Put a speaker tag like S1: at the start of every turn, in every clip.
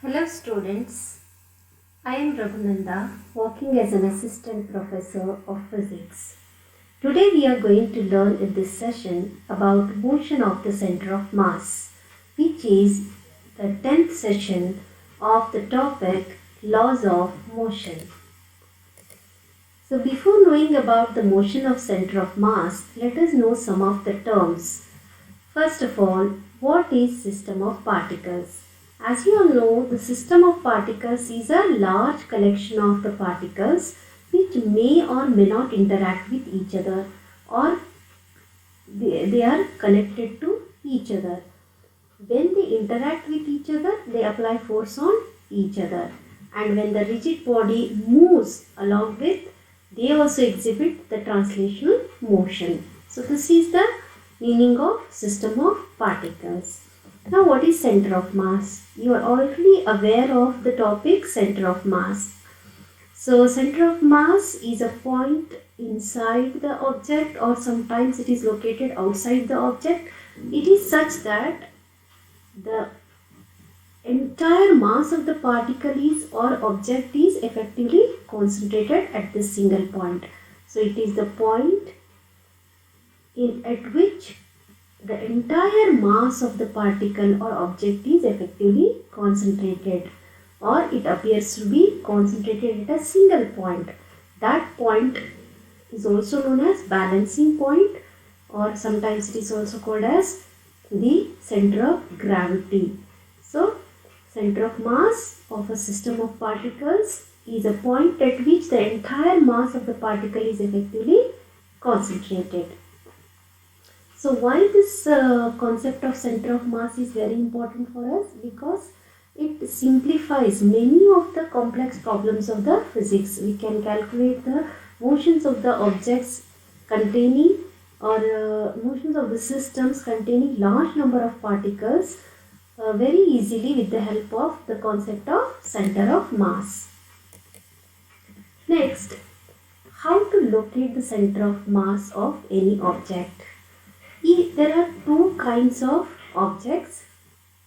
S1: Hello students, I am Raghunanda, working as an assistant professor of physics. Today we are going to learn in this session about motion of the center of mass, which is the 10th session of the topic laws of motion. So before knowing about the motion of center of mass, let us know some of the terms. First of all, what is system of particles? As you all know, the system of particles is a large collection of the particles which may or may not interact with each other, or they are connected to each other. When they interact with each other, they apply force on each other. And when the rigid body moves along with, they also exhibit the translational motion. So this is the meaning of system of particles. Now what is center of mass? You are already aware of the topic center of mass. So center of mass is a point inside the object, or sometimes it is located outside the object. It is such that the entire mass of the particle is or object is effectively concentrated at this single point. So it is the point at which the entire mass of the particle or object is effectively concentrated, or it appears to be concentrated at a single point. That point is also known as balancing point, or sometimes it is also called as the center of gravity. So center of mass of a system of particles is a point at which the entire mass of the particle is effectively concentrated. So why this concept of center of mass is very important for us? Because it simplifies many of the complex problems of the physics. We can calculate the motions of the objects containing, or motions of the systems containing large number of particles very easily with the help of the concept of center of mass. Next, how to locate the center of mass of any object? There are two kinds of objects.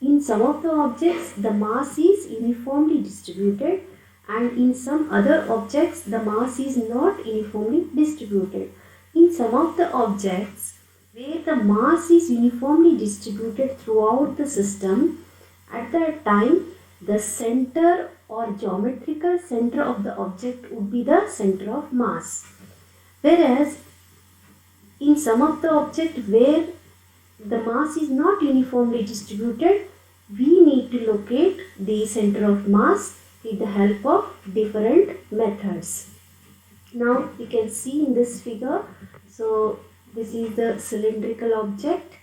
S1: In some of the objects, the mass is uniformly distributed, and in some other objects, the mass is not uniformly distributed. In some of the objects, where the mass is uniformly distributed throughout the system, at that time, the center or geometrical center of the object would be the center of mass. Whereas, in some of the object where the mass is not uniformly distributed, we need to locate the center of mass with the help of different methods. Now you can see in this figure, so this is the cylindrical object,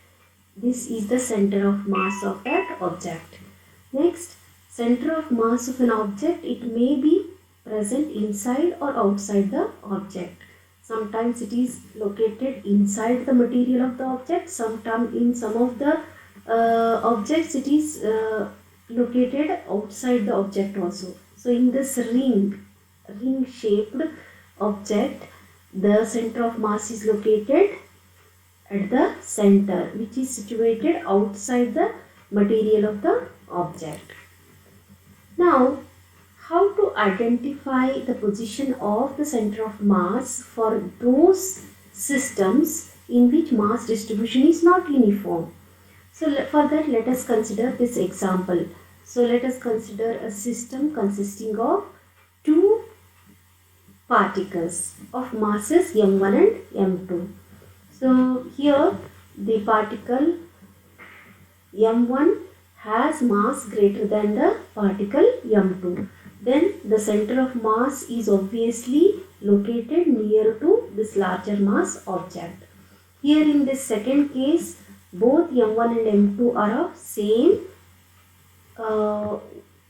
S1: this is the center of mass of that object. Next, center of mass of an object, it may be present inside or outside the object. Sometimes it is located inside the material of the object. Sometimes in some of the objects it is located outside the object also. So in this ring shaped object, the center of mass is located at the center, which is situated outside the material of the object. Now, how to identify the position of the center of mass for those systems in which mass distribution is not uniform. So for that, let us consider this example. So let us consider a system consisting of two particles of masses m1 and m2. So here the particle m1 has mass greater than the particle m2. Then the center of mass is obviously located near to this larger mass object. Here in this second case, both m1 and m2 are of same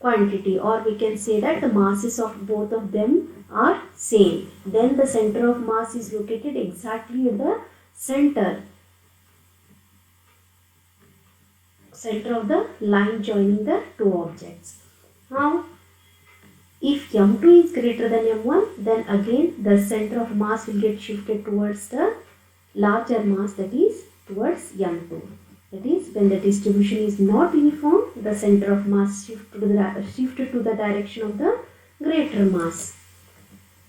S1: quantity, or we can say that the masses of both of them are same. Then the center of mass is located exactly at the center of the line joining the two objects. Now, if m2 is greater than m1, then again the center of mass will get shifted towards the larger mass, that is towards m2. That is, when the distribution is not uniform, the center of mass shifted to the direction of the greater mass.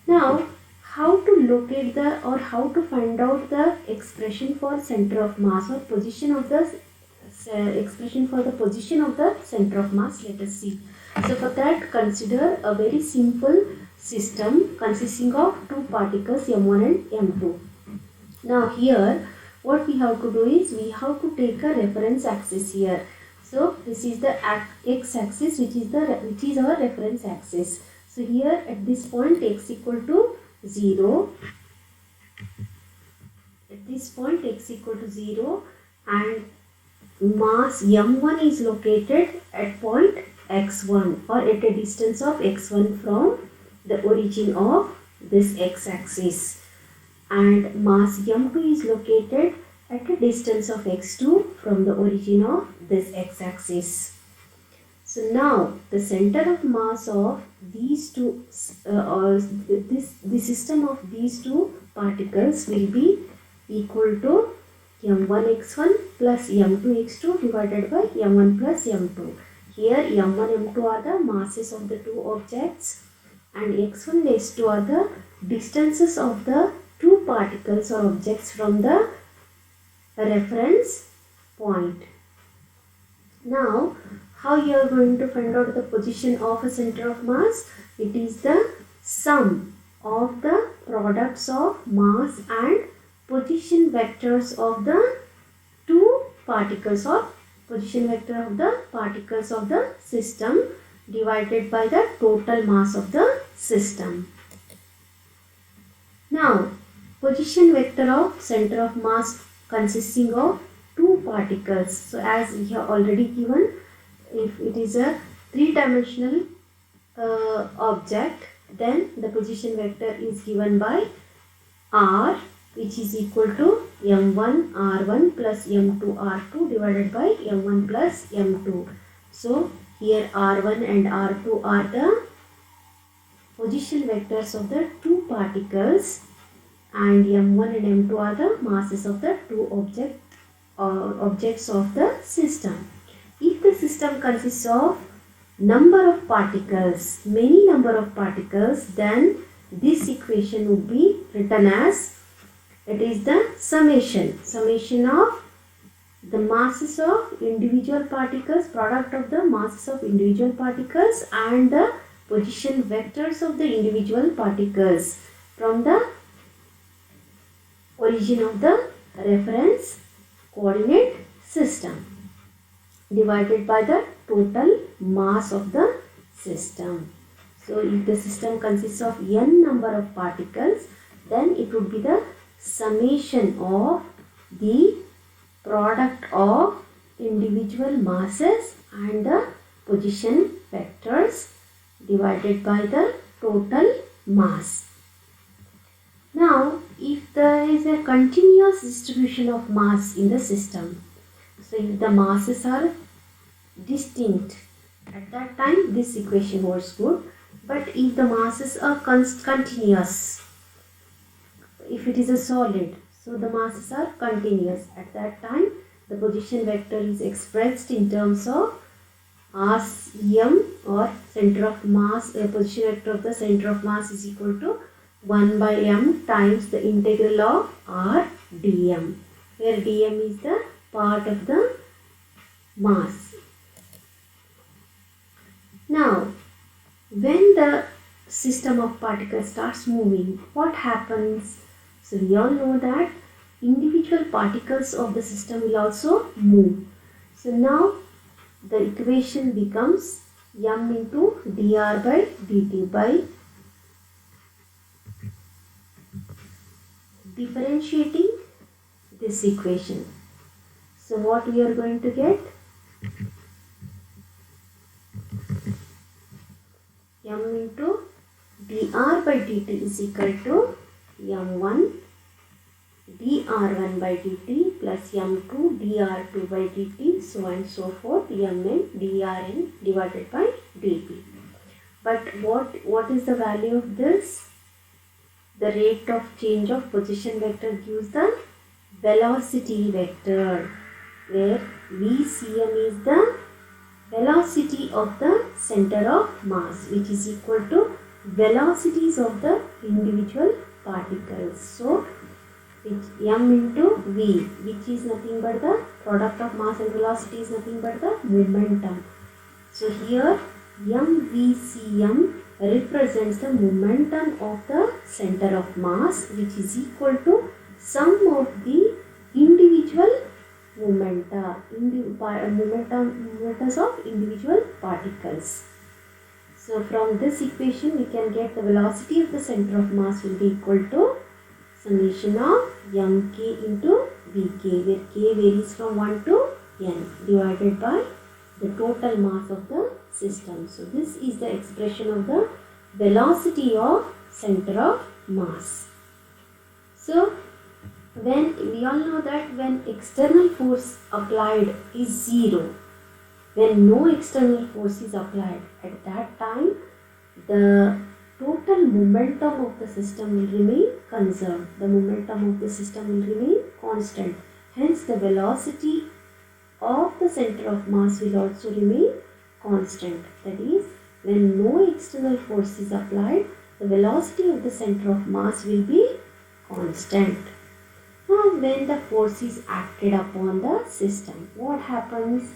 S1: Now, how to locate the or how to find out the expression for center of mass or position of the expression for the position of the center of mass? Let us see. So for that, consider a very simple system consisting of two particles M1 and M2. Now here what we have to do is we have to take a reference axis here. So this is the x-axis which is our reference axis. So here at this point x equal to 0. At this point x equal to 0 and mass M1 is located at point x1 or at a distance of x1 from the origin of this x-axis, and mass M2 is located at a distance of x2 from the origin of this x-axis. So now the center of mass of these two the system of these two particles will be equal to m1x1 plus m2x2 divided by m1 plus m2. Here m1 m2 are the masses of the two objects and x1 and x2 are the distances of the two particles or objects from the reference point. Now, how you are going to find out the position of a center of mass? It is the sum of the products of mass and position vectors of the two particles or position vector of the particles of the system divided by the total mass of the system. Now, position vector of center of mass consisting of two particles. So as we have already given, if it is a three-dimensional object, then the position vector is given by r, which is equal to m1 r1 plus m2 r2 divided by m1 plus m2. So here r1 and r2 are the position vectors of the two particles and m1 and m2 are the masses of the two objects of the system. If the system consists of number of particles, many number of particles, then this equation would be written as, it is the summation of the masses of individual particles, product of the masses of individual particles and the position vectors of the individual particles from the origin of the reference coordinate system divided by the total mass of the system. So if the system consists of n number of particles, then it would be the summation of the product of individual masses and the position vectors divided by the total mass. Now, if there is a continuous distribution of mass in the system, so if the masses are distinct, at that time this equation holds good. But if the masses are continuous, if it is a solid, so the masses are continuous, at that time the position vector is expressed in terms of RCM or center of mass, position vector of the center of mass is equal to 1 by m times the integral of r dm, where dm is the part of the mass. Now, when the system of particles starts moving, what happens? So we all know that individual particles of the system will also move. So now the equation becomes m into dr by dt by differentiating this equation. So what we are going to get? M into dr by dt is equal to m1 dr1 by dt plus m2 dr2 by dt, so on and so forth, mn drn divided by dp. But what is the value of this? The rate of change of position vector gives the velocity vector. where VCM is the velocity of the center of mass, which is equal to velocities of the individual particles. So m into v, which is nothing but the product of mass and velocity, is nothing but the momentum. So here mvcm represents the momentum of the center of mass, which is equal to sum of the individual momentum of individual particles. So from this equation we can get the velocity of the center of mass will be equal to summation of mk into vk, where k varies from 1 to n, divided by the total mass of the system. So this is the expression of the velocity of center of mass. So when we all know that when external force applied is 0, when no external force is applied, at that time the total momentum of the system will remain conserved. The momentum of the system will remain constant. Hence the velocity of the center of mass will also remain constant. That is, when no external force is applied, the velocity of the center of mass will be constant. Now when the force is acted upon the system, what happens?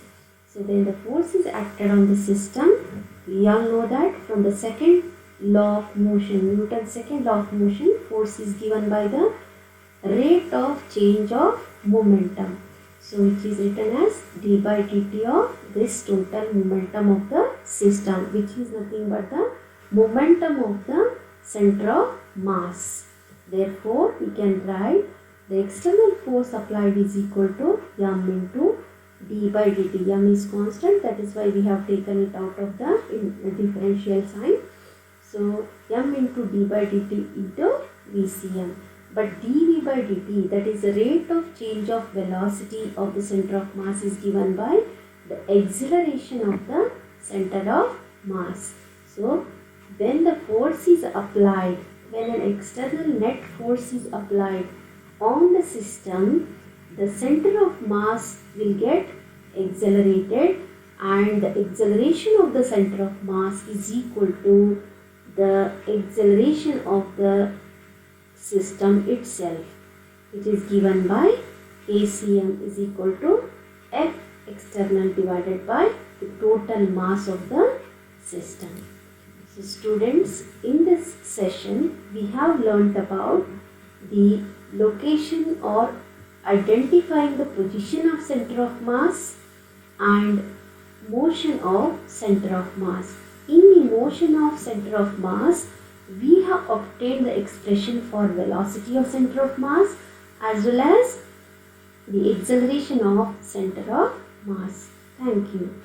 S1: So when the force is acted on the system, we all know that from the second law of motion, Newton's second law of motion, force is given by the rate of change of momentum. So which is written as d by dt of this total momentum of the system, which is nothing but the momentum of the center of mass. Therefore we can write the external force applied is equal to m into d by dt. M is constant, that is why we have taken it out of the differential sign. So m into d by dt into VCM. But dv by dt, that is the rate of change of velocity of the center of mass, is given by the acceleration of the center of mass. So when the force is applied, when an external net force is applied on the system, the center of mass will get accelerated, and the acceleration of the center of mass is equal to the acceleration of the system itself, which is given by ACM is equal to F external divided by the total mass of the system. So students, in this session we have learnt about the location or identifying the position of center of mass and motion of center of mass. In the motion of center of mass, we have obtained the expression for velocity of center of mass as well as the acceleration of center of mass. Thank you.